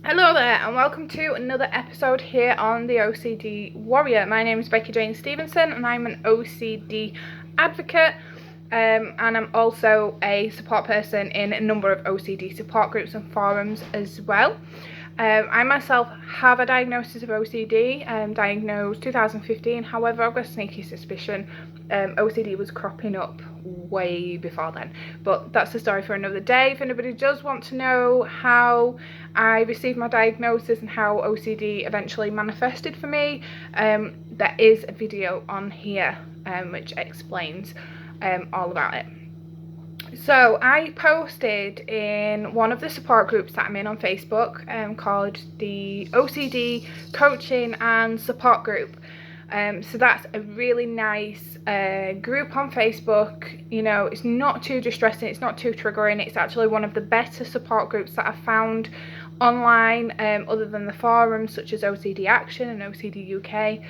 Hello there and welcome to another episode here on the OCD Warrior. My name is Becky Jane Stevenson and I'm an OCD advocate and I'm also a support person in a number of OCD support groups and forums as well. I myself have a diagnosis of OCD, diagnosed 2015. However, I've got a sneaky suspicion OCD was cropping up way before then, but that's a story for another day. If anybody does want to know how I received my diagnosis and how OCD eventually manifested for me, there is a video on here which explains all about it. So I posted in one of the support groups that I'm in on Facebook called the OCD Coaching and Support Group. So that's a really nice group on Facebook. You know, it's not too distressing, it's not too triggering. It's actually one of the better support groups that I've found online, other than the forums such as OCD Action and OCD UK.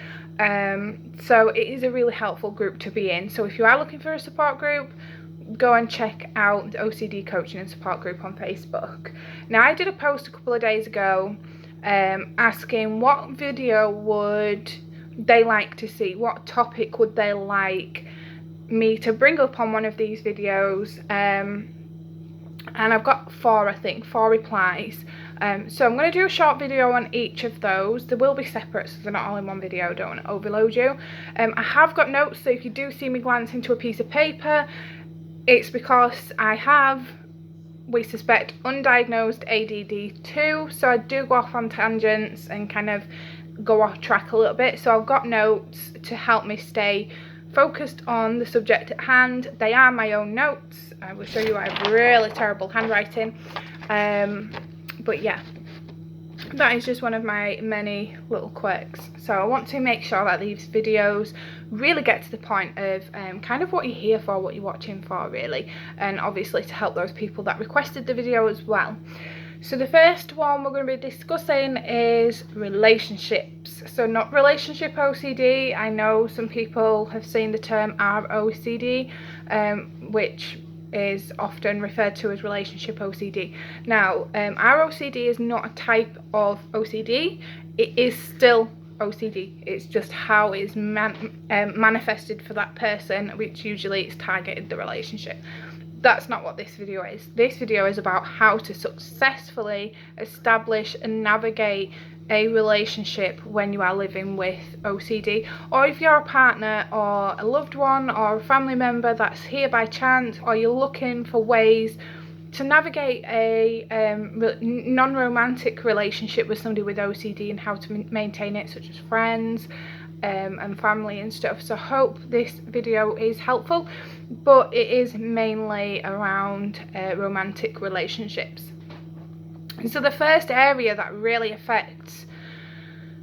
So it is a really helpful group to be in. So if you are looking for a support group, go and check out the OCD Coaching and Support Group on Facebook. Now, I did a post a couple of days ago asking what video would they like to see, what topic would they like me to bring up on one of these videos, and I've got four replies. So I'm going to do a short video on each of those. They will be separate, so they're not all in one video. I don't want to overload you. I have got notes, so if you do see me glance into a piece of paper, it's because I have, we suspect, undiagnosed ADD too, so I do go off on tangents and kind of go off track a little bit. So I've got notes to help me stay focused on the subject at hand. They are my own notes. I will show you I have really terrible handwriting, but yeah, that is just one of my many little quirks. So I want to make sure that these videos really get to the point of kind of what you're here for, what you're watching for really, and obviously to help those people that requested the video as well. So the first one we're going to be discussing is relationships. So not relationship OCD. I know some people have seen the term ROCD, which is often referred to as relationship OCD. Now, ROCD is not a type of OCD. It is still OCD. It's just how it's manifested for that person, which usually is targeted the relationship. That's not what this video is. This video is about how to successfully establish and navigate a relationship when you are living with OCD, or if you're a partner or a loved one or a family member that's here by chance, or you're looking for ways to navigate a non-romantic relationship with somebody with OCD and how to maintain it, such as friends and family and stuff. So I hope this video is helpful, but it is mainly around romantic relationships. So the first area that really affects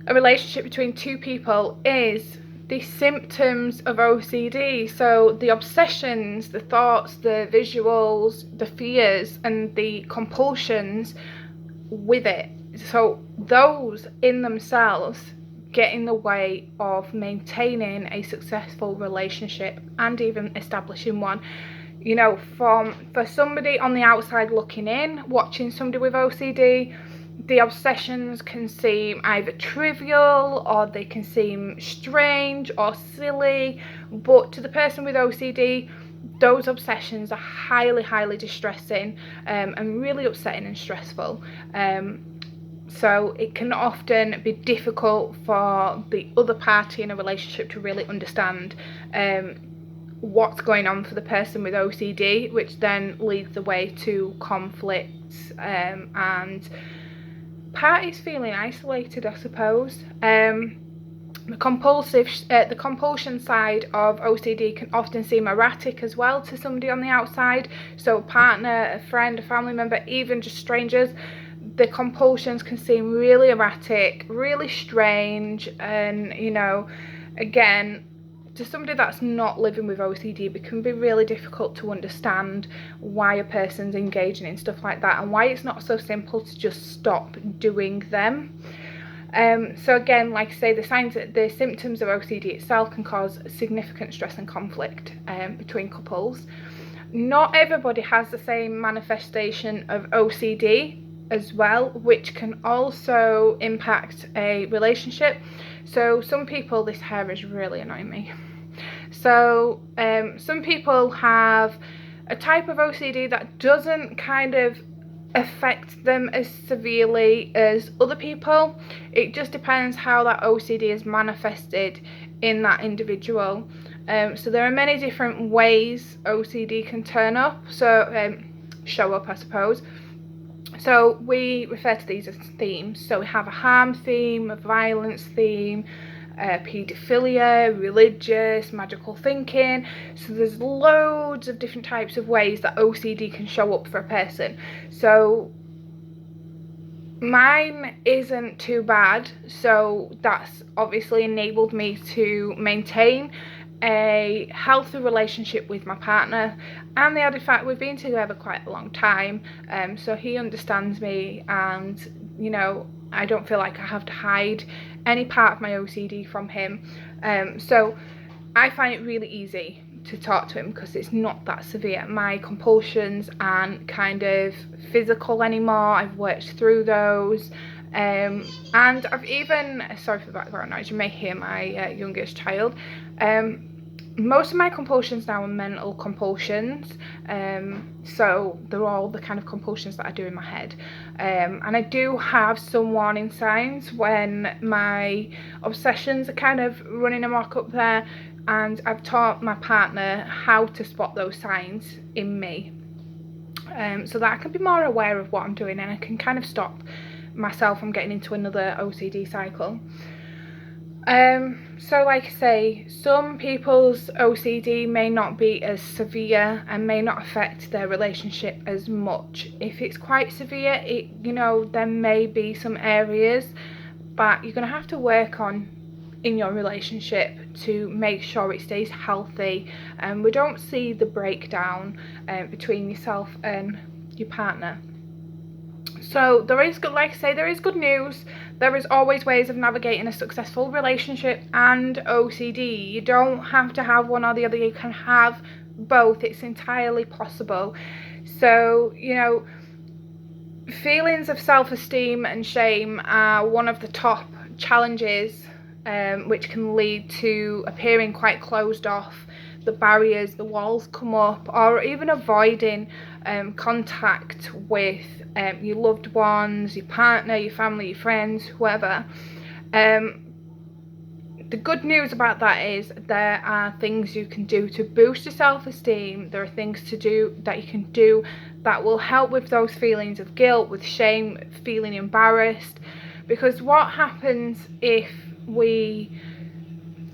a relationship between two people is the symptoms of OCD. So the obsessions, the thoughts, the visuals, the fears and the compulsions with it. So those in themselves get in the way of maintaining a successful relationship and even establishing one. You know, for somebody on the outside looking in, watching somebody with OCD, the obsessions can seem either trivial or they can seem strange or silly, but to the person with OCD, those obsessions are highly distressing and really upsetting and stressful. So it can often be difficult for the other party in a relationship to really understand what's going on for the person with OCD, which then leads the way to conflicts and parties feeling isolated, I suppose. The compulsion side of OCD can often seem erratic as well to somebody on the outside. So a partner, a friend, a family member, even just strangers, the compulsions can seem really erratic, really strange, and you know, again, to somebody that's not living with OCD, it can be really difficult to understand why a person's engaging in stuff like that and why it's not so simple to just stop doing them. So again, like I say, the symptoms of OCD itself can cause significant stress and conflict between couples. Not everybody has the same manifestation of OCD. as well, which can also impact a relationship. So some people, this hair is really annoying me. So some people have a type of OCD that doesn't kind of affect them as severely as other people. It just depends how that OCD is manifested in that individual. So there are many different ways OCD can turn up, so show up, I suppose. So we refer to these as themes. So we have a harm theme, a violence theme, paedophilia, religious, magical thinking. So there's loads of different types of ways that OCD can show up for a person. So mine isn't too bad, so that's obviously enabled me to maintain a healthy relationship with my partner, and the added fact we've been together quite a long time, so he understands me, and you know, I don't feel like I have to hide any part of my OCD from him. So I find it really easy to talk to him because it's not that severe. My compulsions aren't kind of physical anymore. I've worked through those. And I've even, sorry for the background noise, you may hear my youngest child. Most of my compulsions now are mental compulsions, so they're all the kind of compulsions that I do in my head, and I do have some warning signs when my obsessions are kind of running amok up there, and I've taught my partner how to spot those signs in me, so that I can be more aware of what I'm doing, and I can kind of stop myself from getting into another OCD cycle. So like I say, some people's OCD may not be as severe and may not affect their relationship as much. If it's quite severe, there may be some areas that you're going to have to work on in your relationship to make sure it stays healthy, and we don't see the breakdown between yourself and your partner. So there is good, like I say, there is good news. There is always ways of navigating a successful relationship and OCD. You don't have to have one or the other. You can have both. It's entirely possible. So, feelings of self-esteem and shame are one of the top challenges, which can lead to appearing quite closed off. The barriers, the walls come up, or even avoiding contact with your loved ones, your partner, your family, your friends, whoever. The good news about that is there are things you can do to boost your self-esteem. There are things to do that you can do that will help with those feelings of guilt, with shame, feeling embarrassed. Because what happens if we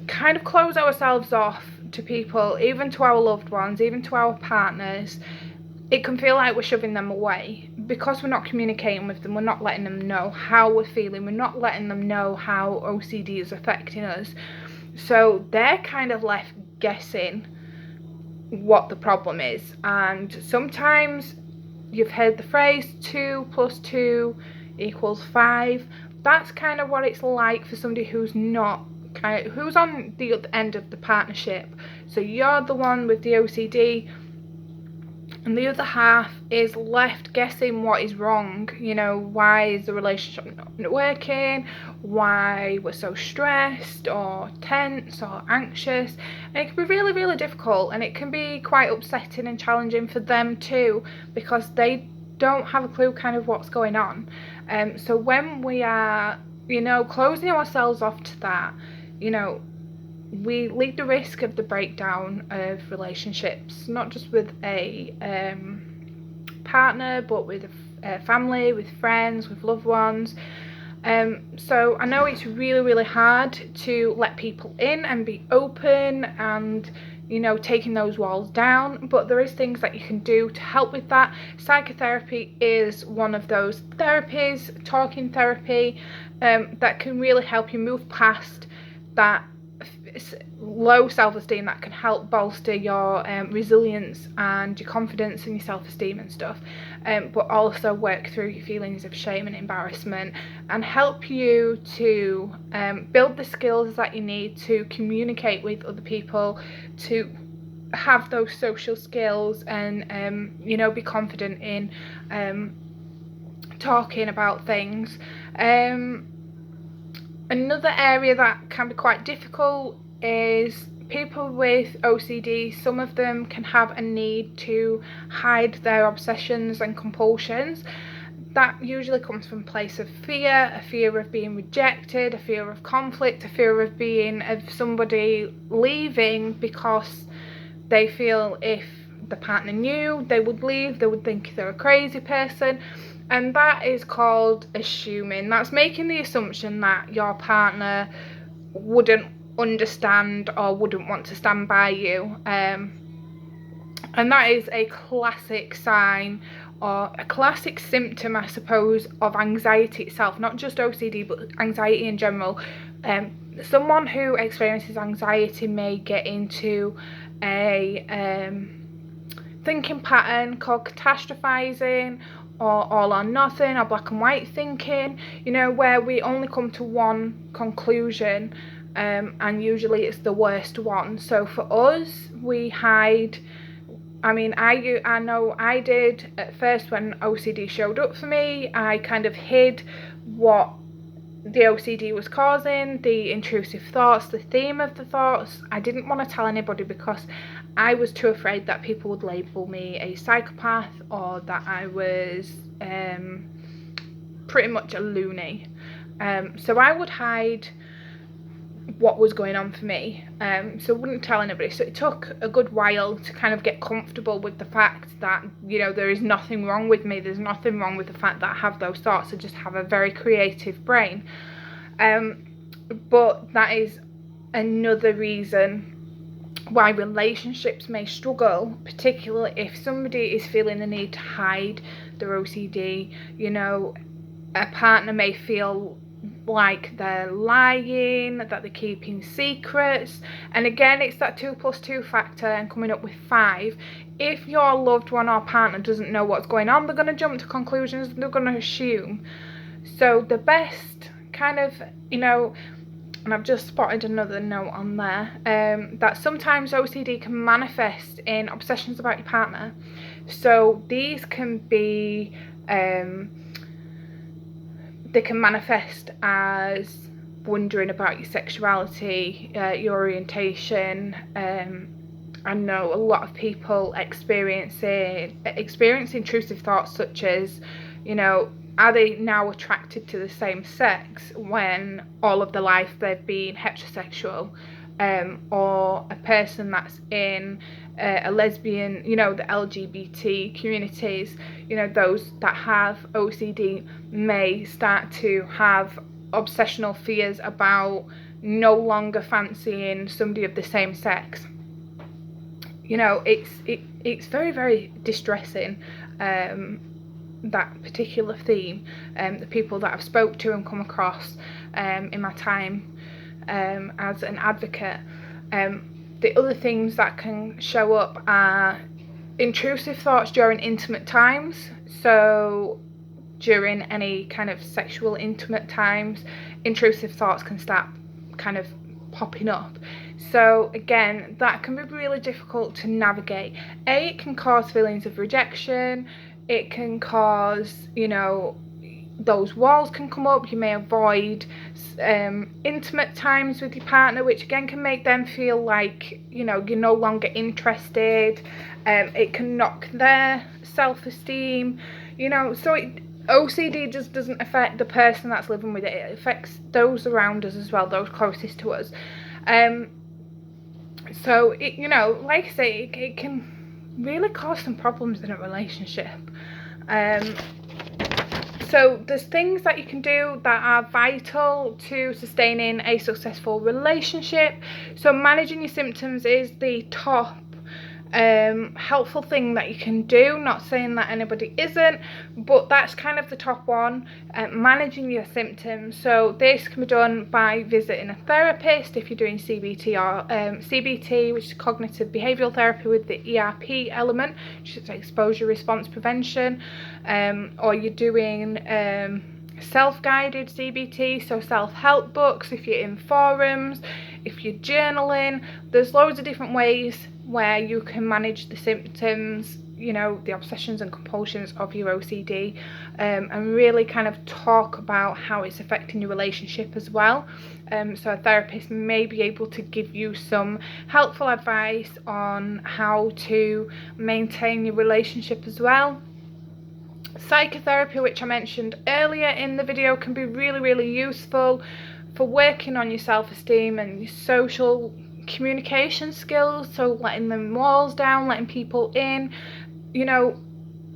kind of close ourselves off to people, even to our loved ones, even to our partners, it can feel like we're shoving them away because we're not communicating with them. We're not letting them know how we're feeling. We're not letting them know how OCD is affecting us. So they're kind of left guessing what the problem is. And sometimes you've heard the phrase 2 + 2 = 5. That's kind of what it's like for somebody who's who's on the other end of the partnership. So you're the one with the OCD, and the other half is left guessing what is wrong. Why is the relationship not working? Why we're so stressed or tense or anxious? And it can be really, really difficult, and it can be quite upsetting and challenging for them too, because they don't have a clue kind of what's going on. So when we are, closing ourselves off to that, we lead the risk of the breakdown of relationships, not just with a partner, but with a family, with friends, with loved ones. So I know it's really, really hard to let people in and be open and, taking those walls down, but there is things that you can do to help with that. Psychotherapy is one of those therapies, talking therapy, that can really help you move past that low self-esteem, that can help bolster your resilience and your confidence and your self-esteem and stuff, but also work through your feelings of shame and embarrassment, and help you to build the skills that you need to communicate with other people, to have those social skills, and be confident in talking about things. Another area that can be quite difficult is people with OCD. Some of them can have a need to hide their obsessions and compulsions. That usually comes from a place of fear, a fear of being rejected, a fear of conflict, a fear of somebody leaving, because they feel if the partner knew, they would leave, they would think they're a crazy person. And that is called assuming. That's making the assumption that your partner wouldn't understand or wouldn't want to stand by you. And that is a classic sign, or a classic symptom, I suppose, of anxiety itself. Not just OCD, but anxiety in general. Someone who experiences anxiety may get into a thinking pattern called catastrophizing, or all or nothing, or black and white thinking, where we only come to one conclusion, and usually it's the worst one. So for us, we hide. I know I did at first when OCD showed up for me. I kind of hid what the OCD was causing, the intrusive thoughts, the theme of the thoughts. I didn't want to tell anybody because I was too afraid that people would label me a psychopath, or that I was pretty much a loony. So I would hide what was going on for me, so I wouldn't tell anybody. So it took a good while to kind of get comfortable with the fact that, there is nothing wrong with me. There's nothing wrong with the fact that I have those thoughts. I just have a very creative brain. But that is another reason why relationships may struggle, particularly if somebody is feeling the need to hide their OCD. A partner may feel like they're lying, that they're keeping secrets, and again, it's that 2 + 2 factor and coming up with 5. If your loved one or partner doesn't know what's going on, they're going to jump to conclusions, they're going to assume. So the best kind of, and I've just spotted another note on there, that sometimes OCD can manifest in obsessions about your partner. So these can be they can manifest as wondering about your sexuality, your orientation. I know a lot of people experience intrusive thoughts such as, are they now attracted to the same sex when all of their life they've been heterosexual? Or a person that's in a lesbian, the LGBT communities, those that have OCD may start to have obsessional fears about no longer fancying somebody of the same sex. It's very, very distressing, that particular theme. The people that I've spoke to and come across in my time as an advocate. The other things that can show up are intrusive thoughts during intimate times. So during any kind of sexual intimate times, intrusive thoughts can start kind of popping up. So again, that can be really difficult to navigate. It can cause feelings of rejection. It can cause, those walls can come up. You may avoid intimate times with your partner, which again can make them feel like, you're no longer interested. It can knock their self-esteem, so OCD just doesn't affect the person that's living with it. It affects those around us as well, those closest to us. So it, like I say, it can really cause some problems in a relationship. So there's things that you can do that are vital to sustaining a successful relationship. So managing your symptoms is the top helpful thing that you can do. Not saying that anybody isn't, but that's kind of the top one, managing your symptoms. So this can be done by visiting a therapist if you're doing CBT, or CBT, which is cognitive behavioural therapy with the ERP element, which is exposure response prevention, or you're doing self-guided CBT, so self-help books, if you're in forums, if you're journaling. There's loads of different ways where you can manage the symptoms you know, the obsessions and compulsions of your OCD, and really kind of talk about how it's affecting your relationship as well. So a therapist may be able to give you some helpful advice on how to maintain your relationship as well. Psychotherapy, which I mentioned earlier in the video, can be really, really useful for working on your self-esteem and your social communication skills, so letting the walls down, letting people in, you know,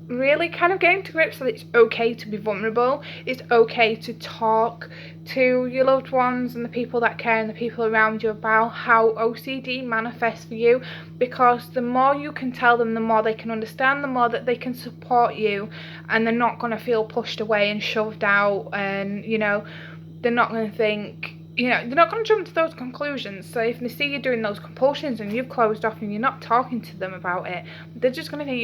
really kind of getting to grips that it's okay to be vulnerable. It's okay to talk to your loved ones and the people that care and the people around you about how OCD manifests for you, because the more you can tell them, the more they can understand, the more that they can support you, and they're not going to feel pushed away and shoved out, and, you know, they're not going to think, you know, they're not going to jump to those conclusions. So if they see you doing those compulsions and you've closed off and you're not talking to them about it, they're just going to think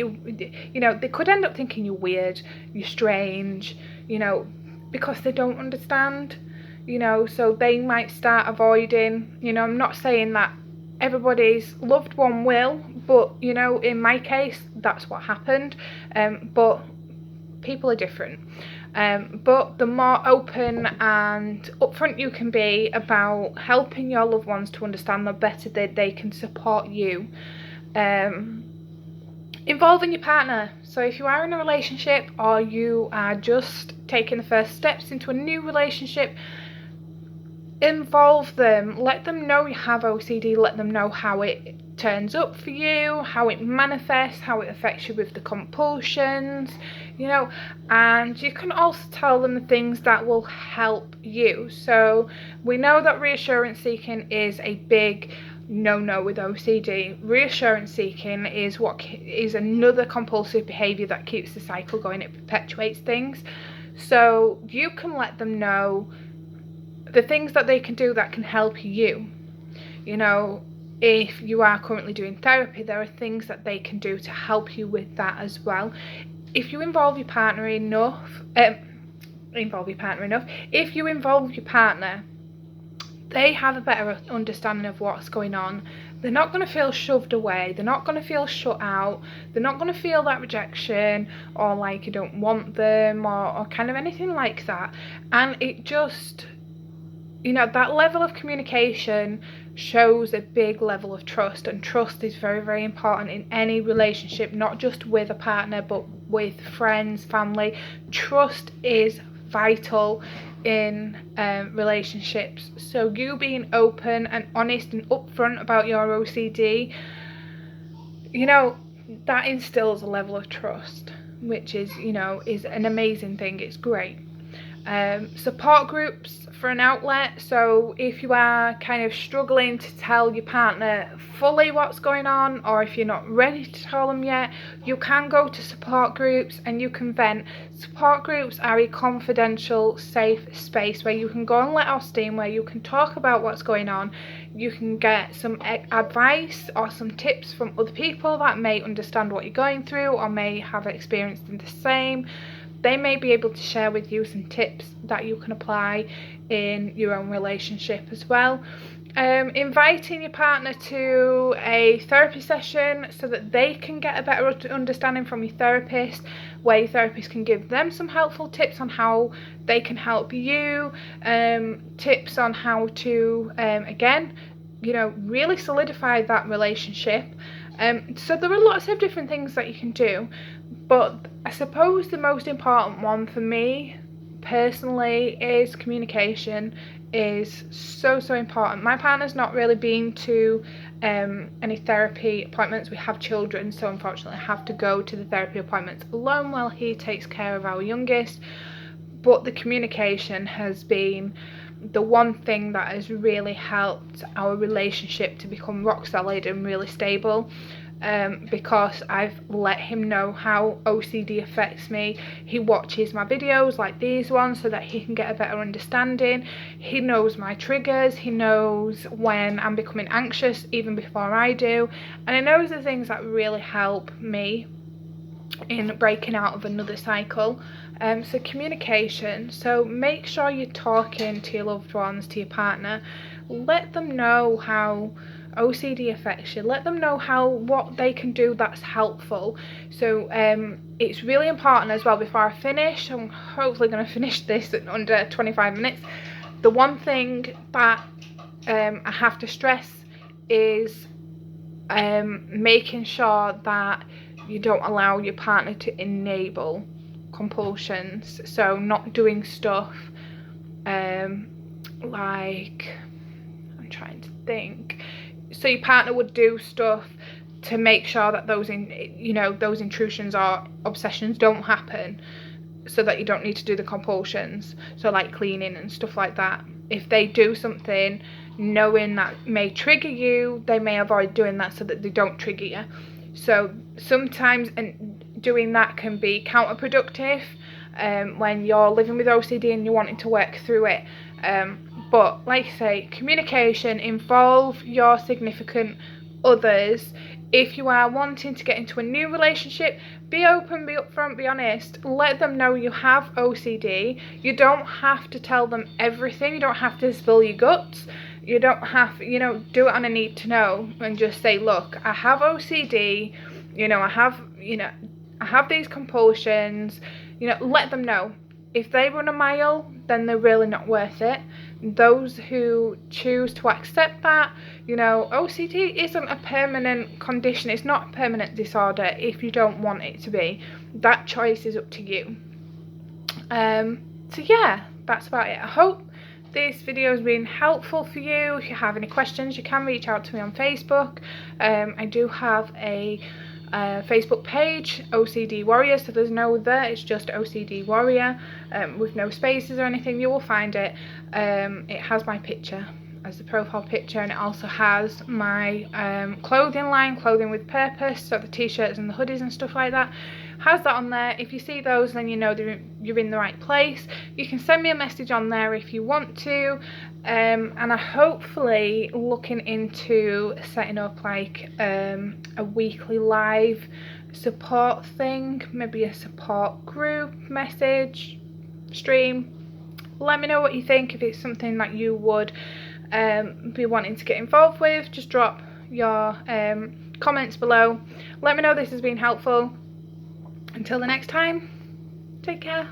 you know, they could end up thinking you're weird, you're strange, you know, because they don't understand, you know, so they might start avoiding. You know, I'm not saying that everybody's loved one will, but, you know, in my case, that's what happened. But people are different. But the more open and upfront you can be about helping your loved ones to understand, the better they can support you. Involving your partner. So if you are in a relationship or you are just taking the first steps into a new relationship, involve them. Let them know you have OCD. Let them know how it turns up for you, how it manifests, how it affects you with the compulsions, you know, and you can also tell them the things that will help you. So we know that reassurance seeking is a big no with OCD. Reassurance seeking is another compulsive behaviour that keeps the cycle going. It perpetuates things. So you can let them know the things that they can do that can help you. You know, if you are currently doing therapy, there are things that they can do to help you with that as well. If you involve your partner enough, if you involve your partner, they have a better understanding of what's going on. They're not going to feel shoved away. They're not going to feel shut out. They're not going to feel that rejection or like you don't want them or kind of anything like that. And it just, you know, that level of communication shows a big level of trust, and trust is very, very important in any relationship, not just with a partner but with friends, family. Trust is vital in relationships. So you being open and honest and upfront about your OCD, you know, that instills a level of trust, which is, you know, is an amazing thing. It's great. Support groups for an outlet. So if you are kind of struggling to tell your partner fully what's going on, or if you're not ready to tell them yet, you can go to support groups and you can vent. Support groups are a confidential, safe space where you can go and let off steam, where you can talk about what's going on. You can get some advice or some tips from other people that may understand what you're going through or may have experienced the same. They may be able to share with you some tips that you can apply in your own relationship as well. Inviting your partner to a therapy session so that they can get a better understanding from your therapist, where your therapist can give them some helpful tips on how they can help you, tips on how to, again, you know, really solidify that relationship. So there are lots of different things that you can do, but I suppose the most important one for me personally is communication. Is so important. My partner's not really been to any therapy appointments. We have children, so unfortunately I have to go to the therapy appointments alone while he takes care of our youngest. But the communication has been the one thing that has really helped our relationship to become rock solid and really stable. Because I've let him know how OCD affects me. He watches my videos like these ones so that he can get a better understanding. He knows my triggers. He knows when I'm becoming anxious even before I do, and he knows the things that really help me in breaking out of another cycle. So communication. So make sure you're talking to your loved ones, to your partner. Let them know how OCD affects you, let them know what they can do that's helpful. So it's really important as well, before I finish, I'm hopefully going to finish this in under 25 minutes. The one thing that I have to stress is making sure that you don't allow your partner to enable compulsions. So not doing stuff like, I'm trying to think, so your partner would do stuff to make sure that those intrusions or obsessions don't happen, so that you don't need to do the compulsions. So like cleaning and stuff like that. If they do something knowing that may trigger you, they may avoid doing that so that they don't trigger you. So sometimes doing that can be counterproductive when you're living with OCD and you're wanting to work through it. But like I say, communication, involve your significant others. If you are wanting to get into a new relationship, be open, be upfront, be honest. Let them know you have OCD. You don't have to tell them everything. You don't have to spill your guts. You don't have, do it on a need to know, and just say, look, I have OCD, I have these compulsions. Let them know. If they run a mile, then they're really not worth it. Those who choose to accept that, OCD isn't a permanent condition. It's not a permanent disorder if you don't want it to be. That choice is up to you. So yeah, that's about it. I hope this video has been helpful for you. If you have any questions, you can reach out to me on Facebook. I do have a Facebook page, OCD Warrior, so there's no other, it's just OCD Warrior, with no spaces or anything. You will find it. It has my picture as the profile picture, and it also has my clothing line, Clothing with Purpose, so the t-shirts and the hoodies and stuff like that. Has that on there. If you see those, then you know you're in the right place. You can send me a message on there if you want to, and I'm hopefully looking into setting up like a weekly live support thing, maybe a support group message stream. Let me know what you think. If it's something that you would be wanting to get involved with, just drop your comments below. Let me know this has been helpful. Until the next time, take care.